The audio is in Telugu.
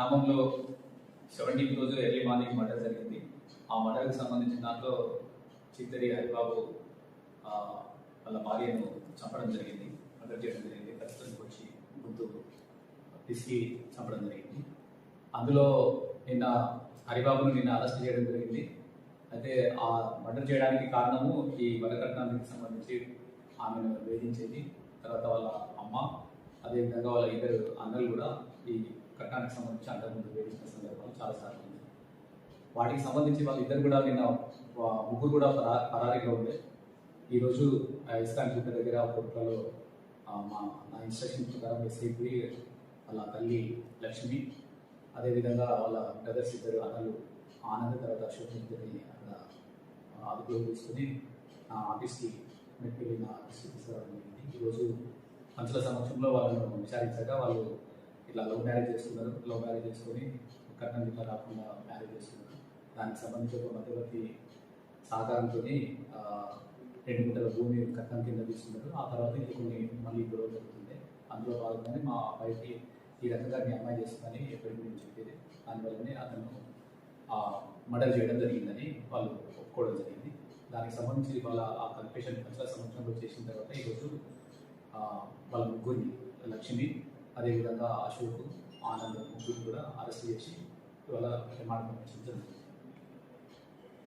గ్రామంలో 17th రోజు ఎర్లీ మార్నింగ్ మర్డర్ జరిగింది. ఆ మర్డర్కి సంబంధించిన దాంట్లో చిత్తరి హరిబాబు వాళ్ళ భార్యను చంపడం జరిగింది, మర్డర్ చేయడం జరిగింది. ఖచ్చితంగా వచ్చి గుర్తు పిసికి చంపడం జరిగింది. అందులో నిన్న హరిబాబును అరెస్ట్ చేయడం జరిగింది. అయితే ఆ మర్డర్ చేయడానికి కారణము ఈ వరకట్నానికి సంబంధించి ఆమెను వేధించేది, తర్వాత వాళ్ళ అమ్మ, అదేవిధంగా వాళ్ళ ఇద్దరు అన్నలు కూడా ఈ కట్నానికి సంబంధించి అంతకుముందు వేధించిన సందర్భాలు చాలాసార్లు ఉంది. వాటికి సంబంధించి వాళ్ళిద్దరు కూడా నిన్న ముగ్గురు కూడా పరారీలో ఉండే. ఈరోజు ఇస్కాన్ గుట్ట దగ్గర కోర్టులలో నా ఇన్స్ట్రక్షన్ ప్రకారం ఎస్ఐపి వాళ్ళ తల్లి లక్ష్మి, అదేవిధంగా వాళ్ళ బ్రదర్స్ ఇద్దరు అన్నలు ఆనంద్ తర్వాత అశోక్ ఇద్దరిని అక్కడ అదుపులో తీసుకుని నా ఆఫీస్కి వెళ్ళి నా ఆఫీస్కి తీసుకురావడం జరిగింది. ఈరోజు పంచుల సమక్షంలో వాళ్ళను విచారించగా వాళ్ళు ఇట్లా లవ్ మ్యారేజ్ చేసుకొని కట్నం ఇట్లా రాకుండా మ్యారేజ్ చేసుకున్నారు. దానికి సంబంధించి ఒక మధ్యవర్తి సహకారంతో 2 గుంటల భూమి కట్నం కింద తీసుకున్నారు. ఆ తర్వాత ఇది కొన్ని మళ్ళీ గొడవ జరుగుతుంది. అందులో భాగంగానే మా అబ్బాయికి ఈ రకంగా మీ అమ్మాయి చేస్తుందని ఎప్పటి గురించి చెప్పేది. దానివల్లనే అతను మర్డర్ చేయడం జరిగిందని వాళ్ళు ఒప్పుకోవడం జరిగింది. దానికి సంబంధించి వాళ్ళ ఆ కన్ఫెషన్ పంచుల సమక్షంలో చేసిన తర్వాత ఈరోజు వాళ్ళ ముగ్గురిని లక్ష్మి, అదేవిధంగా అశోక్, ఆనంద్ ముగ్గురు కూడా అరెస్ట్ చేసి ఇవాళ రిమాండ్ పంపించడం జరుగుతుంది.